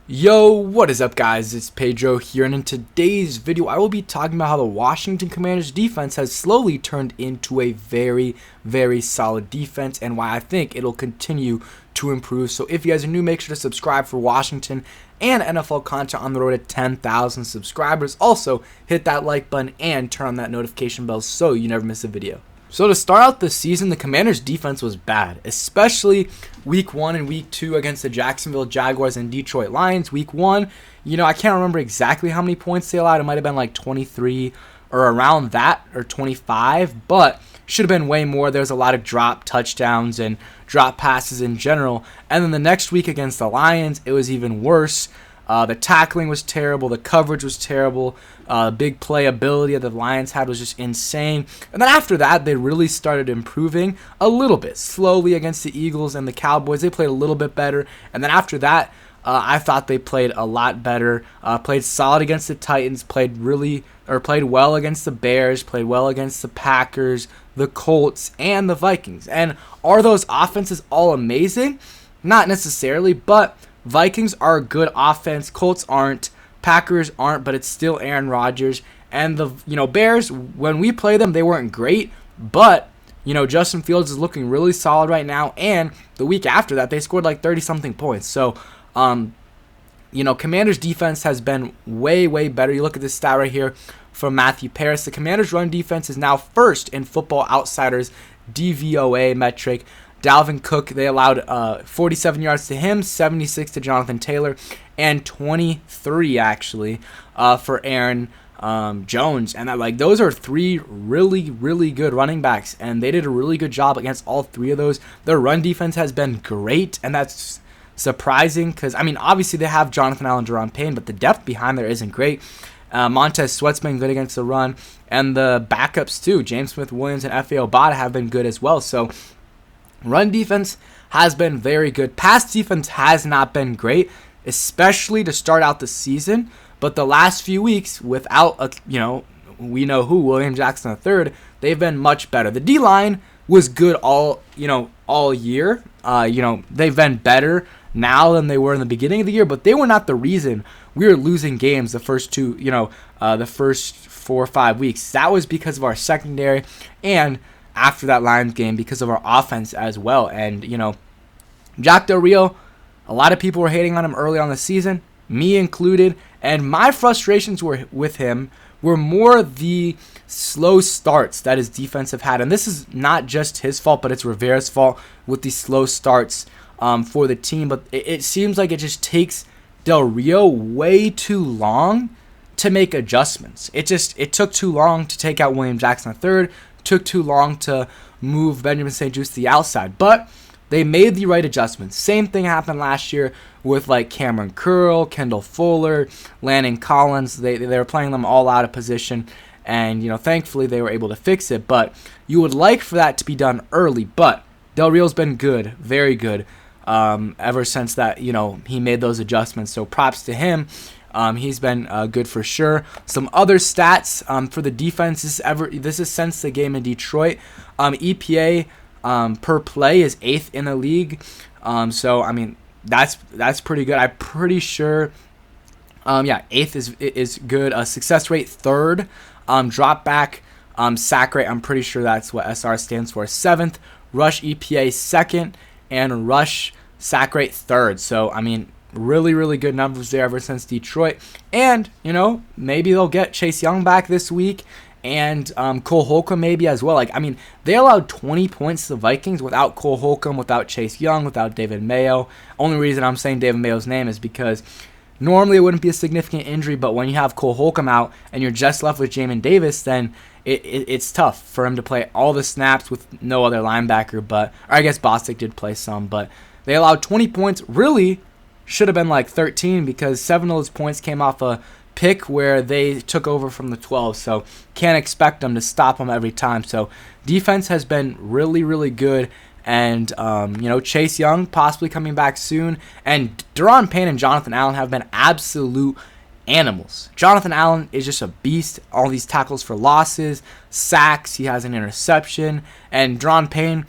Yo, what is up guys, it's Pedro here, and in today's video I will be talking about how the Washington Commanders defense has slowly turned into a very solid defense and why I think it'll continue to improve. So if you guys are new, make sure to subscribe for Washington and NFL content on the road to 10,000 subscribers. Also, hit that like button and turn on that notification bell so you never miss a video. So to start out the season, the Commanders' defense was bad, especially Week 1 and Week 2 against the Jacksonville Jaguars and Detroit Lions. Week 1, I can't remember exactly how many points they allowed. It might have been like 23 or around that, or 25, but should have been way more. There's a lot of drop touchdowns and drop passes in general. And then the next week against the Lions, it was even worse. The tackling was terrible. The coverage was terrible. Big playability that the Lions had was just insane. And then after that, they really started improving a little bit. Slowly against the Eagles and the Cowboys, they played a little bit better. And then after that, I thought they played a lot better. Played solid against the Titans. Played well against the Bears. Played well against the Packers, the Colts, and the Vikings. And are those offenses all amazing? Not necessarily, but Vikings are a good offense. Colts aren't. Packers aren't, but it's still Aaron Rodgers. And the Bears, when we play them, they weren't great, but Justin Fields is looking really solid right now. And the week after that, they scored like 30-something points. So, Commanders defense has been way better. You look at this stat right here from Matthew Paris. The Commanders run defense is now first in Football Outsiders DVOA metric. Dalvin Cook, they allowed 47 yards to him, 76 to Jonathan Taylor, and 23 actually for Aaron Jones. And those are three really good running backs, and they did a really good job against all three of those. Their run defense has been great, and that's surprising because, obviously they have Jonathan Allen, Daron Payne, but the depth behind there isn't great. Montez Sweat's been good against the run, and the backups too, James Smith-Williams and Efe Obada, have been good as well. So run defense has been very good. Pass defense has not been great, especially to start out the season. But the last few weeks, without we know who, William Jackson III, they've been much better. The D-line was good all year. They've been better now than they were in the beginning of the year, but they were not the reason we were losing games the first 4 or 5 weeks. That was because of our secondary, and after that Lions game because of our offense as well. And Jack Del Rio, a lot of people were hating on him early on the season, me included, and my frustrations with him were more the slow starts that his defense have had. And this is not just his fault, but it's Rivera's fault with the slow starts for the team. But it seems like it just takes Del Rio way too long to make adjustments. It took too long to take out William Jackson III, took too long to move Benjamin St-Juste to the outside, but they made the right adjustments. Same thing happened last year with Cameron Curl, Kendall Fuller, Landon Collins. They were playing them all out of position, and thankfully they were able to fix it. But you would like for that to be done early. But Del Rio's been good, very good, ever since that he made those adjustments. So props to him. He's been good for sure. Some other stats for the defense. This is since the game in Detroit. EPA per play is 8th in the league. So that's pretty good. I'm pretty sure. 8th is good. Success rate 3rd. Drop back sack rate. I'm pretty sure that's what SR stands for. 7th. Rush EPA 2nd, and rush sack rate 3rd. So really good numbers there ever since Detroit. And maybe they'll get Chase Young back this week, and Cole Holcomb maybe as well. They allowed 20 points to the Vikings without Cole Holcomb, without Chase Young, without David Mayo. Only reason I'm saying David Mayo's name is because normally it wouldn't be a significant injury, but when you have Cole Holcomb out and you're just left with Jamin Davis, then it's tough for him to play all the snaps with no other linebacker. Or I guess Bostic did play some, but they allowed 20 points. Really should have been 13, because 7 of those points came off a pick where they took over from the 12. So can't expect them to stop them every time. So defense has been really good. And Chase Young possibly coming back soon. And Daron Payne and Jonathan Allen have been absolute animals. Jonathan Allen is just a beast. All these tackles for losses, sacks. He has an interception. And Daron Payne,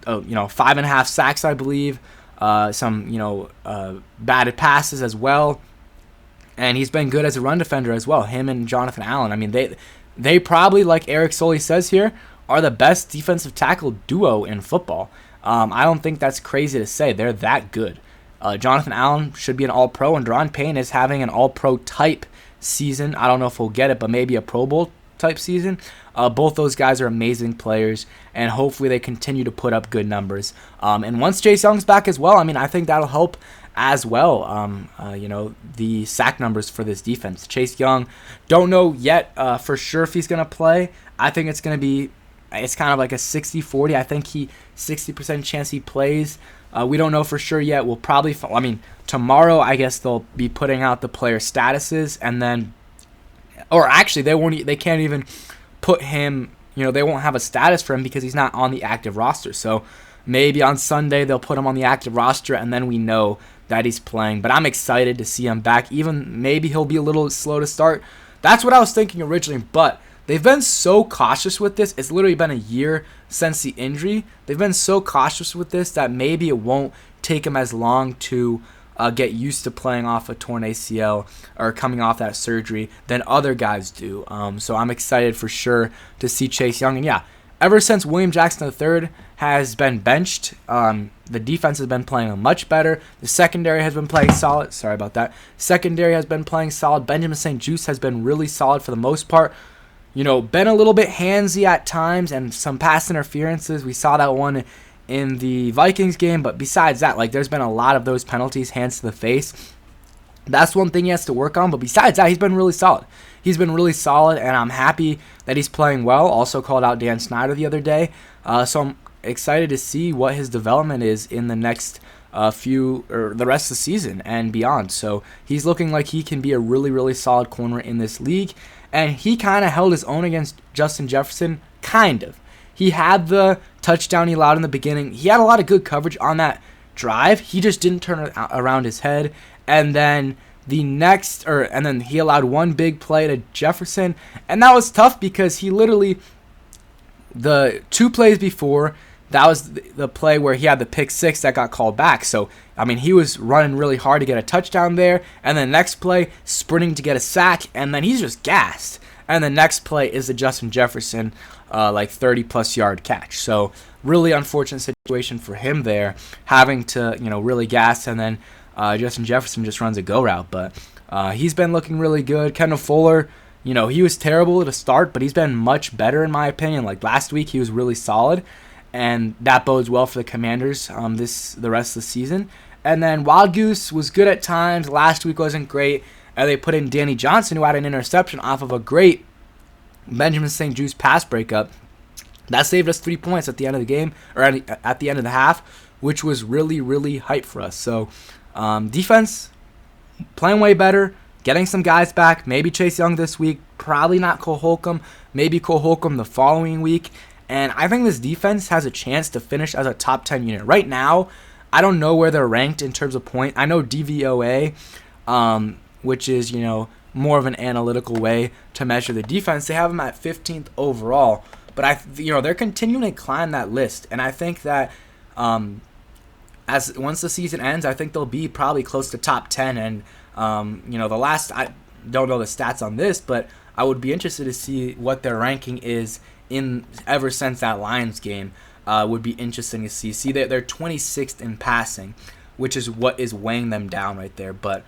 5.5 sacks, I believe. some batted passes as well. And he's been good as a run defender as well, him and Jonathan Allen. I mean, they probably, like Eric Soley says here, are the best defensive tackle duo in football. I don't think that's crazy to say. They're that good. Jonathan Allen should be an All-Pro, and Daron Payne is having an All-Pro type season. I don't know if he'll get it, but maybe a Pro Bowl type season. Both those guys are amazing players, and hopefully they continue to put up good numbers. And once Chase Young's back as well, I mean, I think that'll help as well, the sack numbers for this defense. Chase Young, don't know yet for sure if he's going to play. I think it's kind of like a 60-40. I think 60% chance he plays. We don't know for sure yet. We'll probably, tomorrow I guess they'll be putting out the player statuses, and then, or actually they can't even put him, they won't have a status for him because he's not on the active roster. So maybe on Sunday they'll put him on the active roster, and then we know that he's playing. But I'm excited to see him back. Even maybe he'll be a little slow to start. That's what I was thinking originally, but they've been so cautious with this. It's literally been a year since the injury. They've been so cautious with this that maybe it won't take him as long to get used to playing off a torn ACL or coming off that surgery than other guys do. So I'm excited for sure to see Chase Young. And yeah, ever since William Jackson III has been benched, the defense has been playing much better. The secondary has been playing solid. Sorry about that. Secondary has been playing solid. Benjamin St-Juste has been really solid for the most part. Been a little bit handsy at times and some pass interferences. We saw that one in the Vikings game, but besides that, there's been a lot of those penalties, hands to the face. That's one thing he has to work on, but besides that, he's been really solid. He's been really solid, and I'm happy that he's playing well. Also called out Dan Snyder the other day, so I'm excited to see what his development is in the next the rest of the season and beyond. So he's looking like he can be a really, really solid corner in this league, and he kind of held his own against Justin Jefferson, kind of. He had the touchdown he allowed in the beginning. He had a lot of good coverage on that drive. He just didn't turn around his head. And then then he allowed one big play to Jefferson. And that was tough because he literally, the 2 plays before, that was the play where he had the pick 6 that got called back. So, he was running really hard to get a touchdown there. And then next play, sprinting to get a sack. And then he's just gassed. And the next play is the Justin Jefferson 30-plus yard catch. So really unfortunate situation for him there, having to really gas, and then Justin Jefferson just runs a go route. But he's been looking really good. Kendall Fuller, he was terrible to start, but he's been much better in my opinion. Last week he was really solid, and that bodes well for the Commanders the rest of the season. And then Wild Goose was good at times. Last week wasn't great. And they put in Danny Johnson, who had an interception off of a great Benjamin St-Juste pass breakup. That saved us 3 points at the end of the game, or at the end of the half, which was really, really hype for us. So defense playing way better, getting some guys back. Maybe Chase Young this week, probably not Cole Holcomb. Maybe Cole Holcomb the following week. And I think this defense has a chance to finish as a top 10 unit. Right now, I don't know where they're ranked in terms of point. I know DVOA, which is, more of an analytical way to measure the defense. They have them at 15th overall, but they're continuing to climb that list, and I think that once the season ends, I think they'll be probably close to top 10. And I don't know the stats on this, but I would be interested to see what their ranking is ever since that Lions game. Would be interesting to see. See that they're 26th in passing, which is what is weighing them down right there. But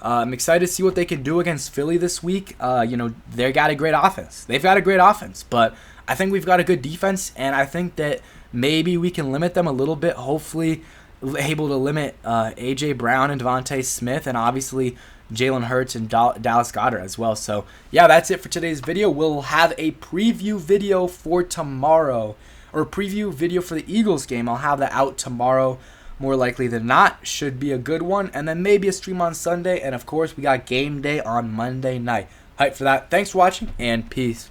I'm excited to see what they can do against Philly this week. They got a great offense. They've got a great offense, but I think we've got a good defense, and I think that maybe we can limit them a little bit. Hopefully, able to limit A.J. Brown and Devontae Smith, and obviously Jalen Hurts and Dallas Goedert as well. So, that's it for today's video. We'll have a preview video for tomorrow, or a preview video for the Eagles game. I'll have that out tomorrow. More likely than not, should be a good one. And then maybe a stream on Sunday. And, of course, we got game day on Monday night. Hype for that. Thanks for watching, and peace.